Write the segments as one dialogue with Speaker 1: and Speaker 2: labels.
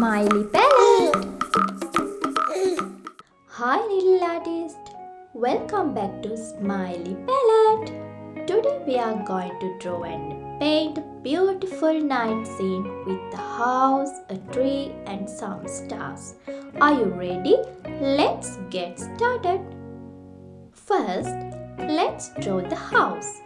Speaker 1: Smiley Palette. Hi little artist, welcome back to Smiley Palette. Today we are going to draw and paint a beautiful night scene with a house, a tree and some stars. Are you ready? Let's get started. First, let's draw the house.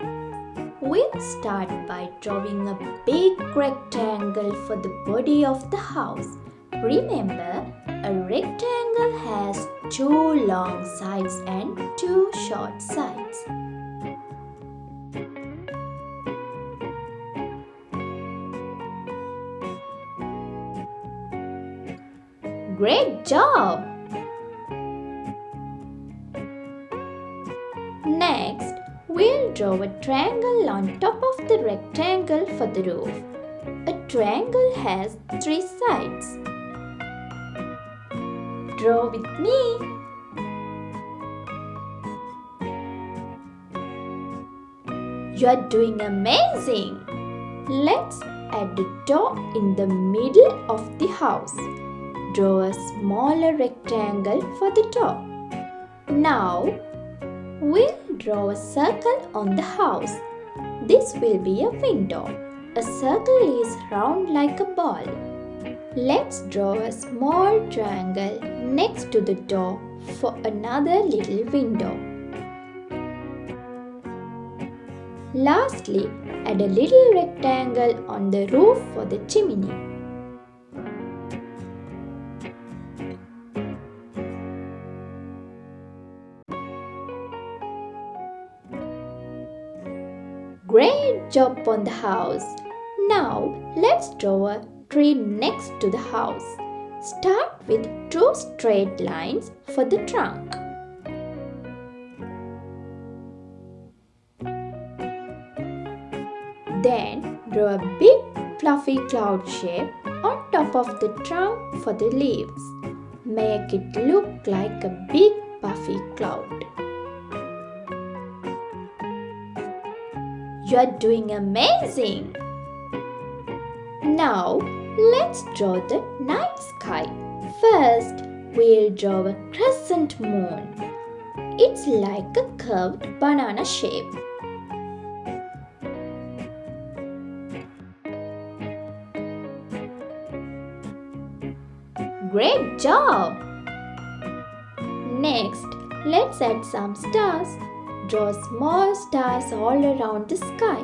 Speaker 1: We'll start by drawing a big rectangle for the body of the house. Remember, a rectangle has two long sides and two short sides. Great job! Next, we'll draw a triangle on top of the rectangle for the roof. A triangle has three sides. Draw with me. You are doing amazing! Let's add the door in the middle of the house. Draw a smaller rectangle for the door. Now, we'll draw a circle on the house. This will be a window. A circle is round like a ball. Let's draw a small triangle next to the door for another little window. Lastly, add a little rectangle on the roof for the chimney. Great job on the house! Now let's draw a tree next to the house. Start with two straight lines for the trunk. Then draw a big fluffy cloud shape on top of the trunk for the leaves. Make it look like a big puffy cloud. You are doing amazing! Now, let's draw the night sky. First, we'll draw a crescent moon. It's like a curved banana shape. Great job! Next, let's add some stars. Draw small stars all around the sky.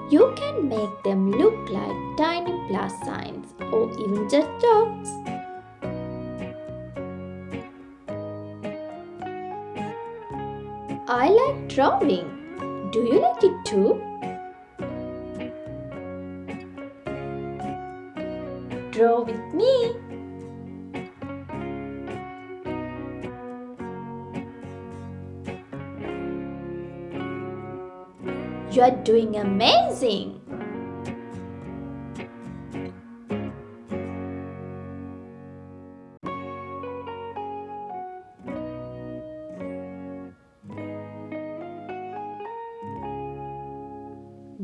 Speaker 1: You can make them look like tiny plus signs or even just dots. I like drawing. Do you like it too? Draw with me. You are doing amazing!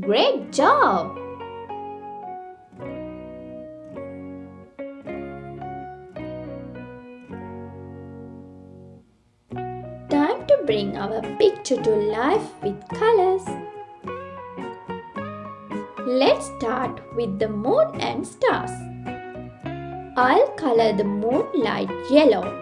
Speaker 1: Great job! Time to bring our picture to life with colors. Let's start with the moon and stars. I'll color the moon light yellow.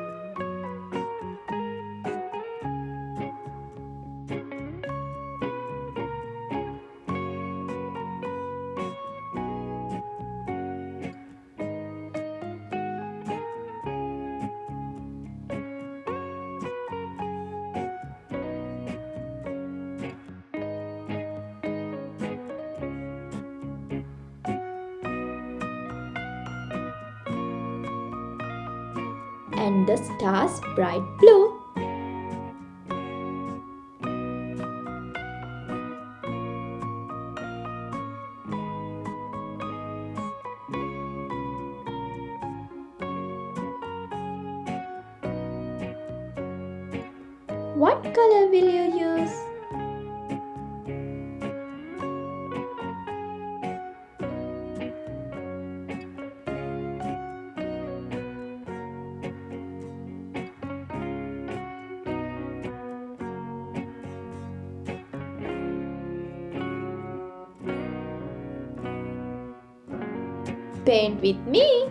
Speaker 1: And the stars bright blue. What color will you use? Paint with me.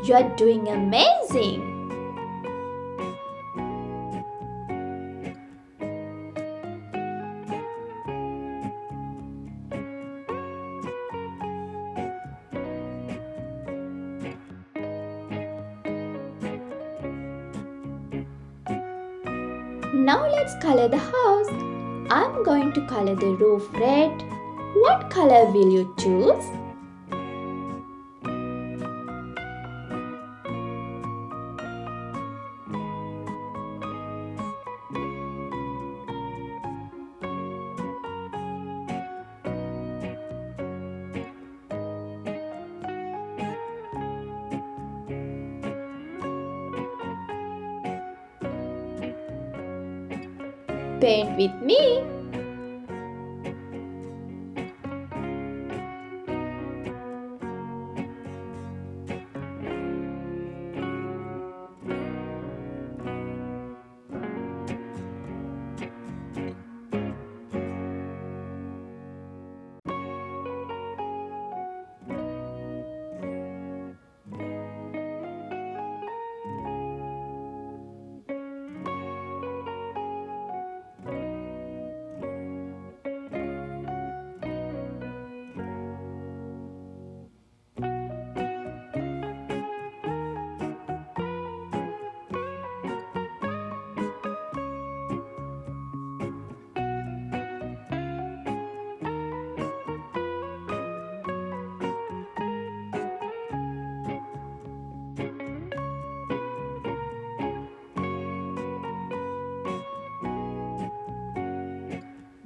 Speaker 1: You are doing amazing! Now let's color the house. I'm going to color the roof red. What color will you choose? Paint with me.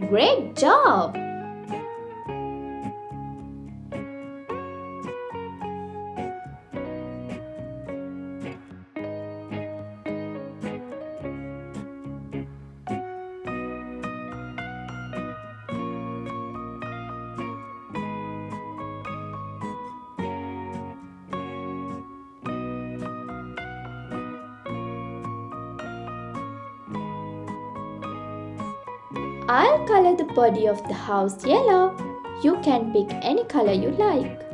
Speaker 1: Great job! I'll color the body of the house yellow. You can pick any color you like.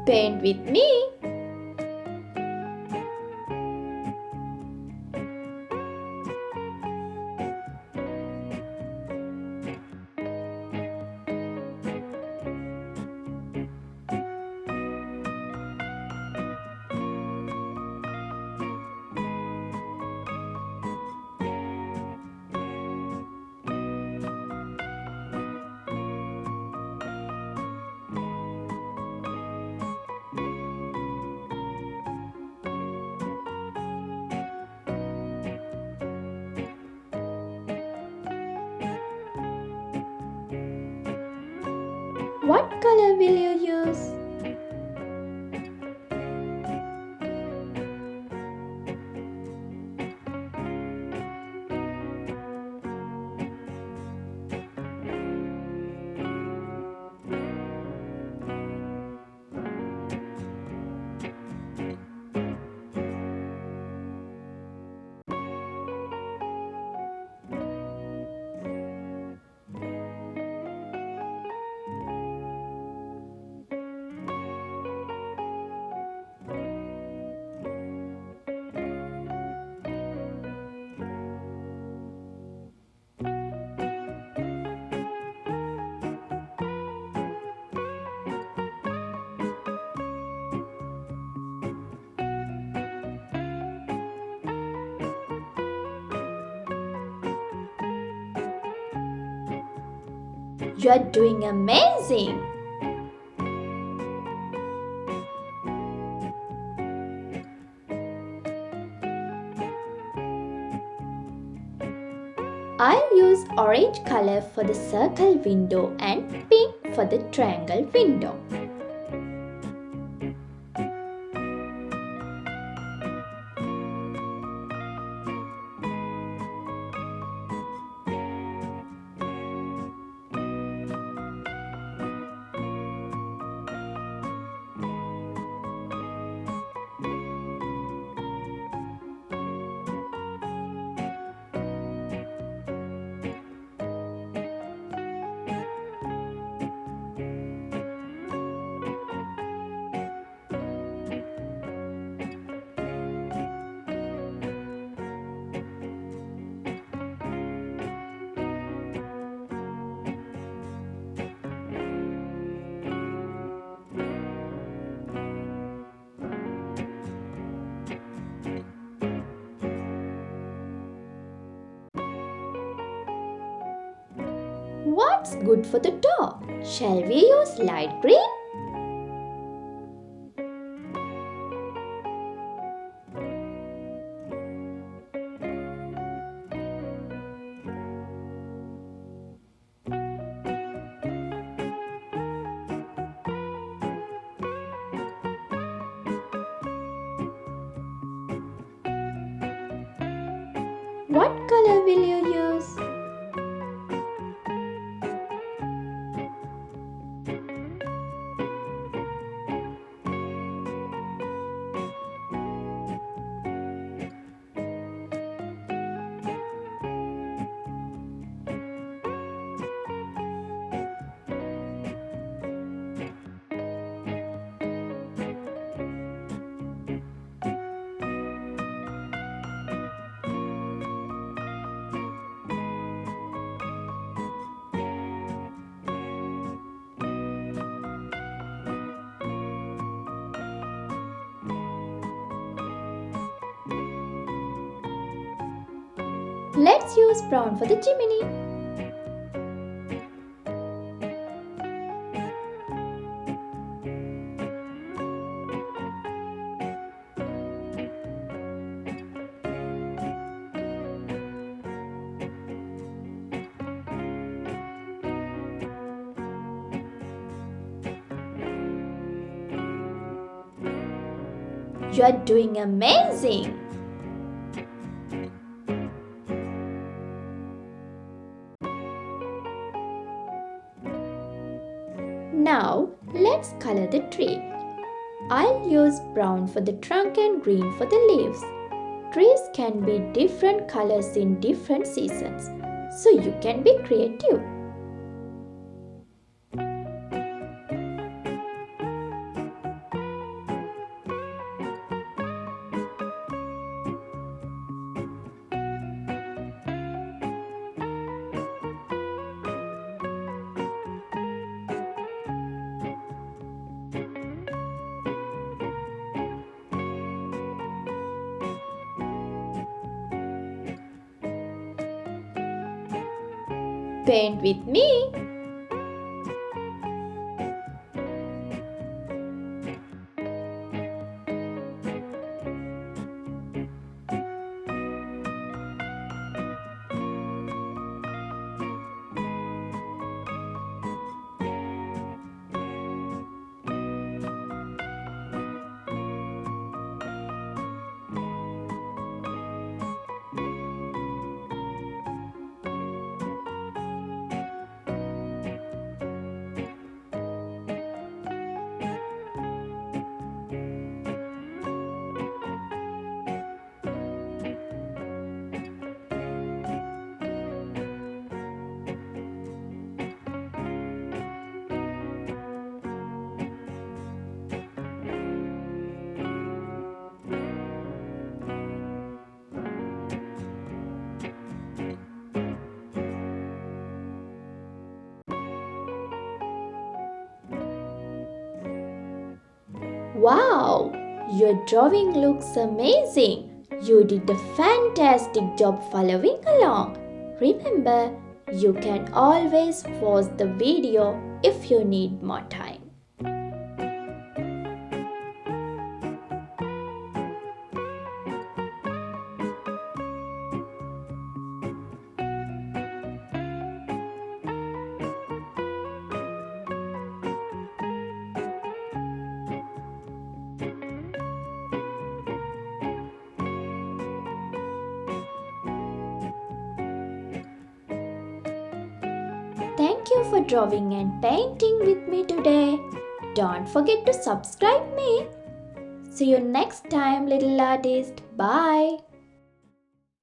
Speaker 1: Paint with me. What color will you use? You are doing amazing! I'll use orange color for the circle window and pink for the triangle window. What's good for the door? Shall we use light green? What color will you use? Let's use brown for the chimney. You are doing amazing! Now let's color the tree. I'll use brown for the trunk and green for the leaves. Trees can be different colors in different seasons, so you can be creative. Paint with me. Wow, your drawing looks amazing. You did a fantastic job following along. Remember, you can always pause the video if you need more time. Thank you for drawing and painting with me today. Don't forget to subscribe me. See you next time, little artist. Bye.